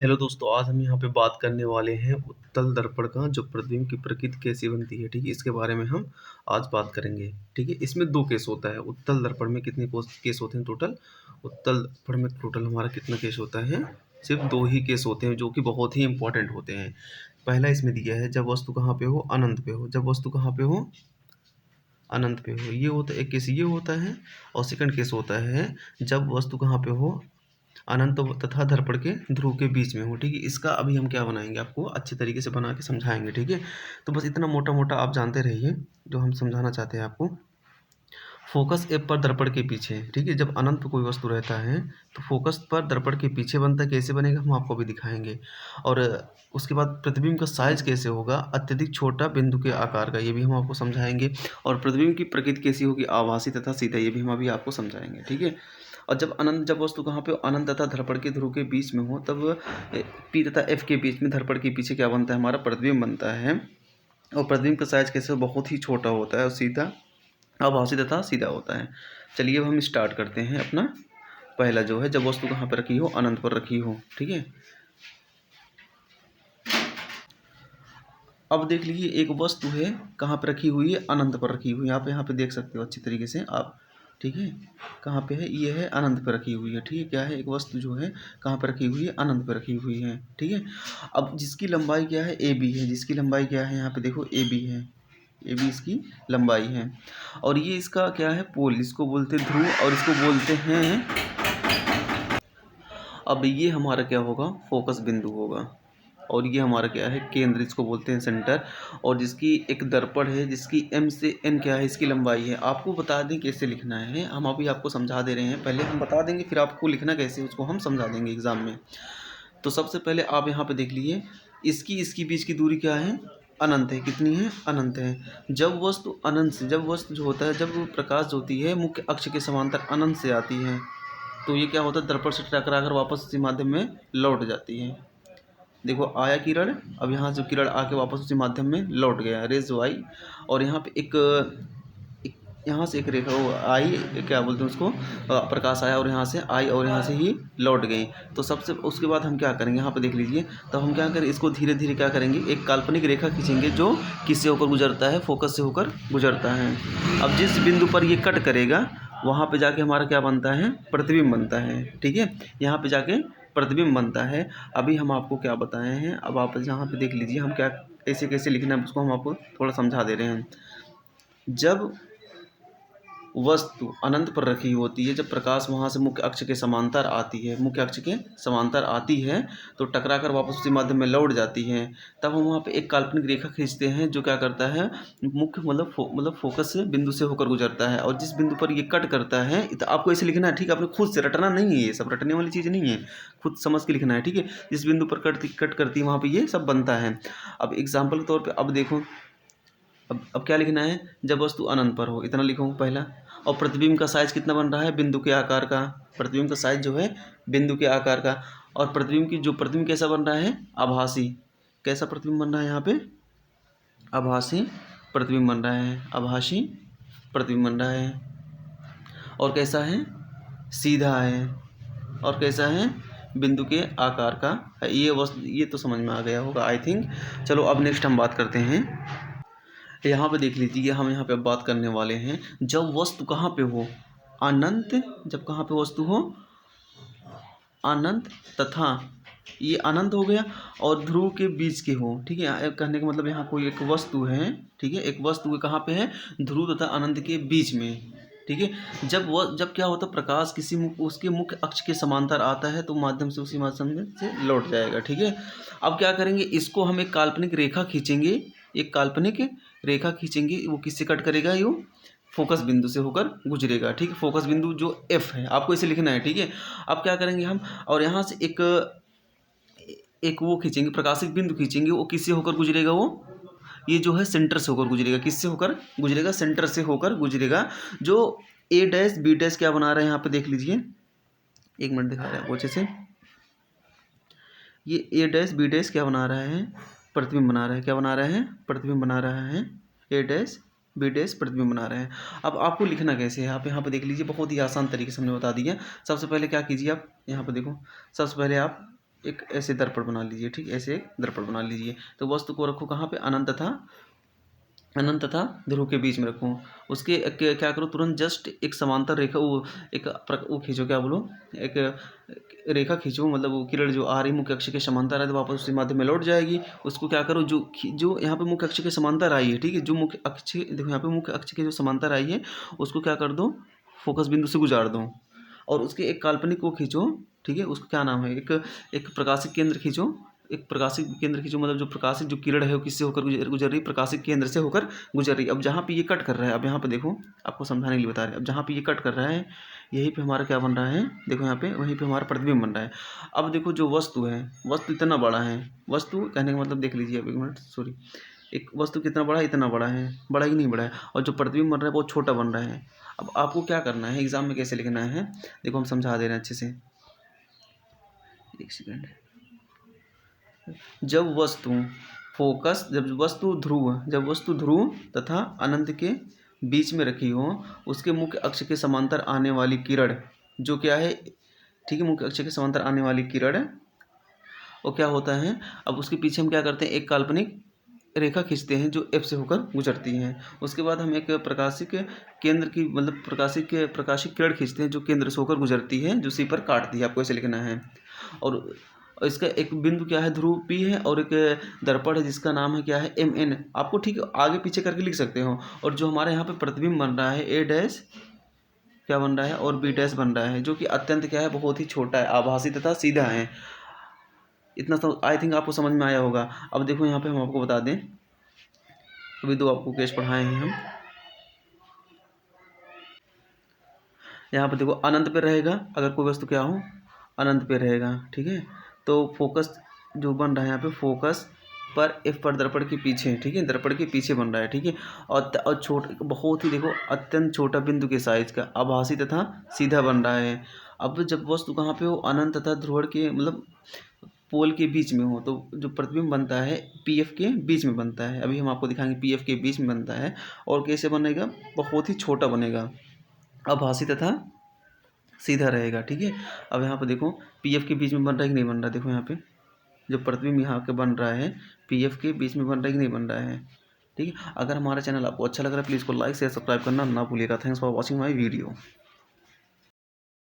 Hello दोस्तों, आज हम यहाँ पे बात करने वाले हैं उत्तल दर्पण का जो प्रतिबिंब की प्रकृति कैसी बनती है, ठीक है? इसके बारे में हम आज बात करेंगे, ठीक है? इसमें 2 केस होता है, उत्तल दर्पण में कितने केस होते हैं टोटल? उत्तल दर्पण में टोटल हमारा कितना केस होता है? सिर्फ 2 ही केस होते हैं जो कि बहुत ही इम्पोर्टेंट होते हैं। पहला इसमें दिया है जब वस्तु कहाँ पे हो? अनंत पे हो। जब वस्तु कहाँ पे हो? अनंत पे हो। ये होता है एक केस ये होता है और सेकंड केस होता है जब वस्तु कहाँ पे हो? अनंत तथा दर्पण के ध्रुव के बीच में हो, ठीक है? इसका अभी हम क्या बनाएंगे, आपको अच्छे तरीके से बना के समझाएंगे, ठीक है? तो बस इतना मोटा मोटा आप जानते रहिए जो हम समझाना चाहते हैं आपको। फोकस एप पर दर्पण के पीछे, ठीक है? जब अनंत पे कोई वस्तु रहता है तो फोकस पर दर्पण के पीछे बनता है। कैसे बनेगा हम आपको भी दिखाएंगे। और उसके बाद प्रतिबिंब का साइज कैसे होगा? अत्यधिक छोटा बिंदु के आकार का, ये भी हम आपको समझाएंगे। और प्रतिबिंब की प्रकृति कैसी होगी? आभासी तथा सीधा, ये भी हम अभी आपको समझाएंगे, ठीक है? और जब वस्तु कहाँ पे हो? अनंत तथा दर्पण के ध्रुव के बीच में हो, तब पी तथा एफ के बीच में दर्पण के पीछे क्या बनता है? हमारा प्रतिबिंब बनता है। और प्रतिबिंब का साइज कैसे? बहुत ही छोटा होता है और सीधा, आभासी तथा सीधा होता है। चलिए अब हम स्टार्ट करते हैं अपना पहला जो है, जब वस्तु कहाँ पर रखी हो? अनंत पर रखी हो, ठीक है? अब देख लीजिए, एक वस्तु है कहाँ पर रखी हुई है? अनंत पर रखी हुई है। आप यहाँ पे देख सकते हो अच्छी तरीके से आप, ठीक है? कहाँ पे है? ये है अनंत पर रखी हुई है, ठीक है? क्या है? एक वस्तु जो है कहाँ पर रखी हुई है? अनंत पर रखी हुई है, ठीक है? अब जिसकी लंबाई क्या है? ए बी है। जिसकी लंबाई क्या है? यहाँ पे देखो ए बी है। ए बी इसकी लंबाई है। और ये इसका क्या है? पोल। इसको बोलते हैं ध्रुव और इसको बोलते हैं, अब ये हमारा क्या होगा? फोकस बिंदु होगा। और ये हमारा क्या है? केंद्र, इसको बोलते हैं सेंटर। और जिसकी एक दर्पण है जिसकी m से n क्या है? इसकी लंबाई है। आपको बता दें कैसे लिखना है, हम अभी आपको समझा दे रहे हैं। पहले हम बता देंगे फिर आपको लिखना कैसे उसको हम समझा देंगे एग्जाम में। तो सबसे पहले आप यहाँ पे देख लीजिए, इसकी बीच की दूरी क्या है? अनंत है। कितनी है? अनंत है। जब वस्तु अनंत से, जब वस्तु जो होता है, जब प्रकाश होती है मुख्य अक्ष के समांतर अनंत से आती है, तो ये क्या होता है? दर्पण से टकरा कर वापस उसी माध्यम में लौट जाती है। देखो आया किरण, अब यहाँ से किरण आके वापस उसी माध्यम में लौट गया, रेज जो आई। और यहाँ पे यहाँ से एक रेखा वो आई, क्या बोलते हैं उसको, प्रकाश आया और यहाँ से आई और यहाँ से ही लौट गई। तो सबसे उसके बाद हम क्या करेंगे? यहाँ पे देख लीजिए, तो हम क्या करें? इसको धीरे धीरे क्या करेंगे? एक काल्पनिक रेखा खींचेंगे जो किससे होकर गुजरता है? फोकस से होकर गुजरता है। अब जिस बिंदु पर ये कट करेगा वहाँ पे जाके हमारा क्या बनता है? प्रतिबिंब बनता है, ठीक है? यहाँ पे जाके प्रतिबिंब बनता है। अभी हम आपको क्या बताए हैं, अब आप यहाँ पे देख लीजिए, हम क्या कैसे कैसे लिखना है उसको हम आपको थोड़ा समझा दे रहे हैं। जब वस्तु अनंत पर रखी होती है, जब प्रकाश वहाँ से मुख्य अक्ष के समांतर आती है, मुख्य अक्ष के समांतर आती है, तो टकरा कर वापस उसी माध्यम में लौट जाती है, तब हम वहाँ पे एक काल्पनिक रेखा खींचते हैं जो क्या करता है? मुख्य मतलब फोकस से बिंदु से होकर गुजरता है। और जिस बिंदु पर ये कट करता है, तो आपको ऐसे लिखना है, ठीक है? आपने खुद से रटना नहीं है, ये सब रटने वाली चीज़ नहीं है, खुद समझ के लिखना है, ठीक है? जिस बिंदु पर कट करती है वहाँ पर ये सब बनता है। अब एग्जाम्पल के तौर पर अब देखो, अब क्या लिखना है? जब वस्तु अनंत पर हो, इतना लिखो पहला। और प्रतिबिंब का साइज कितना बन रहा है? बिंदु के आकार का। प्रतिबिंब का साइज जो है बिंदु के आकार का। और प्रतिबिंब कैसा बन रहा है? आभासी। कैसा प्रतिबिंब बन रहा है यहाँ पे? आभासी प्रतिबिंब बन रहा है। आभासी प्रतिबिंब बन रहा है। और कैसा है? सीधा है। और कैसा है? बिंदु के आकार का है। ये तो समझ में आ गया होगा आई थिंक। चलो अब नेक्स्ट हम बात करते हैं। यहाँ पे देख लीजिए, हम यहाँ पे अब बात करने वाले हैं जब वस्तु कहाँ पे हो? अनंत। जब कहाँ पे वस्तु हो? अनंत तथा, ये अनंत हो गया, और ध्रुव के बीच के हो, ठीक है? कहने का मतलब यहाँ कोई एक वस्तु है, ठीक है? एक वस्तु कहाँ पे है? ध्रुव तथा अनंत के बीच में, ठीक है? जब क्या होता है? प्रकाश उसके मुख्य अक्ष के समांतर आता है तो माध्यम से उसी माध्यम से लौट जाएगा, ठीक है? अब क्या करेंगे? इसको हम एक काल्पनिक रेखा खींचेंगे, एक काल्पनिक रेखा खींचेंगे। वो किससे कट करेगा? यो फोकस बिंदु से होकर गुजरेगा, ठीक है? फोकस बिंदु जो एफ है, आपको इसे लिखना है, ठीक है? अब क्या करेंगे हम? और यहाँ से एक एक वो खींचेंगे, प्रकाशिक बिंदु खींचेंगे। वो किससे होकर गुजरेगा? वो ये जो है सेंटर से होकर गुजरेगा। किससे होकर गुजरेगा? सेंटर से होकर गुजरेगा। जो ए डैश बी डैश क्या बना रहे हैं यहाँ पे देख लीजिए, एक मिनट दिखा रहे हैं आपको अच्छे से। ये ए डैश बी डैश क्या बना रहा है? प्रतिबिंब बना रहा है। क्या बना रहा है? प्रतिबिंब बना रहा है। ए डैश बी डैश प्रतिबिंब बना रहे हैं। अब आपको लिखना कैसे है? आप यहाँ पे देख लीजिए, बहुत ही आसान तरीके से हमने बता दिया। सबसे पहले क्या कीजिए, आप यहाँ पे देखो, सबसे पहले आप एक ऐसे दर्पण बना लीजिए, ठीक, ऐसे एक दर्पण बना लीजिए। तो वस्तु को रखो कहाँ पे, अनंत तथा ध्रुव के बीच में रखो। उसके क्या करो, तुरंत जस्ट एक समांतर रेखा, वो खींचो, क्या बोलो, एक रेखा खींचो, मतलब वो किरण जो आ रही मुख्य अक्ष के समांतर है तो वापस उसी माध्यम में लौट जाएगी। उसको क्या करो, जो यहाँ पे मुख्य अक्ष के समांतर आई है, ठीक है, जो मुख्य अक्ष, देखो यहाँ पे मुख्य अक्ष के जो समांतर आई है उसको क्या कर दो, फोकस बिंदु से गुजार दो, और उसके एक काल्पनिक को खींचो, ठीक है, उसका क्या नाम है, एक प्रकाशिक केंद्र खींचो, एक प्रकाशिक केंद्र खींचो, मतलब जो प्रकाशिक जो किरण है वो किससे होकर गुजर रही, प्रकाशिक केंद्र से होकर गुजर रही। अब जहाँ पे ये कट कर रहा है, अब यहाँ पे देखो, आपको समझाने के लिए बता रहे हैं, अब जहाँ पे ये कट कर रहा है यहीं पे हमारा क्या बन रहा है, देखो यहाँ पे, वहीं पे हमारा प्रतिबिंब बन रहा है। अब देखो जो वस्तु है, वस्तु इतना बड़ा है, वस्तु कहने का मतलब देख लीजिए, अब एक मिनट, सॉरी, एक वस्तु कितना बड़ा है, इतना बड़ा है, बड़ा ही नहीं बड़ा है, और जो प्रतिबिंब बन रहा है बहुत छोटा बन रहा है। अब आपको क्या करना है, एग्जाम में कैसे लिखना है, देखो हम समझा दे रहे हैं अच्छे से, एक सेकेंड। जब वस्तु ध्रुव तथा अनंत के बीच में रखी हो, उसके मुख्य अक्ष के समांतर आने वाली किरण, जो क्या है, ठीक है, मुख्य अक्ष के समांतर आने वाली किरण, और क्या होता है, अब उसके पीछे हम क्या करते हैं, एक काल्पनिक रेखा खींचते हैं जो एफ से होकर गुजरती है। उसके बाद हम एक प्रकाशिक केंद्र की, मतलब प्रकाशिक किरण खींचते हैं जो केंद्र से होकर गुजरती है, जो सी पर काटती है, आपको ऐसे लिखना है। और इसका एक बिंदु क्या है, ध्रुव पी है, और एक दर्पण है जिसका नाम है क्या है, एम एन। आपको ठीक आगे पीछे करके लिख सकते हो। और जो हमारे यहाँ पे प्रतिबिंब बन रहा है, ए डैश क्या बन रहा है, और बी डैश बन रहा है, जो कि अत्यंत क्या है, बहुत ही छोटा है, आभासी तथा सीधा है। इतना तो आई थिंक आपको समझ में आया होगा। अब देखो यहाँ पे हम आपको बता दें, अभी दो आपको केस पढ़ाए हैं हम, यहाँ पर देखो अनंत पे रहेगा, अगर कोई वस्तु क्या हो, अनंत पे रहेगा, ठीक है। तो फोकस जो बन रहा है यहाँ पे, फोकस पर एफ पर दर्पण के पीछे, ठीक है, दर्पण के पीछे बन रहा है, ठीक है। और बहुत ही देखो अत्यंत छोटा बिंदु के साइज का, आभासी तथा सीधा बन रहा है। अब जब वस्तु कहाँ पे हो, अनंत तथा ध्रुवण के, मतलब पोल के बीच में हो, तो जो प्रतिबिंब बनता है पी एफ के बीच में बनता है। अभी हम आपको दिखाएंगे, पी एफ के बीच में बनता है, और कैसे बनेगा, बहुत ही छोटा बनेगा, आभासी तथा सीधा रहेगा, ठीक है। अब यहाँ पे देखो पी एफ के बीच में बन रहा है कि नहीं बन रहा है, देखो यहाँ पे जो प्रतिबिंब यहाँ के बन रहा है, पी एफ के बीच में बन रहा है कि नहीं बन रहा है, ठीक है। अगर हमारा चैनल आपको अच्छा लग रहा है, प्लीज़ को लाइक शेयर सब्सक्राइब करना ना भूलिएगा। Thanks for watching my video.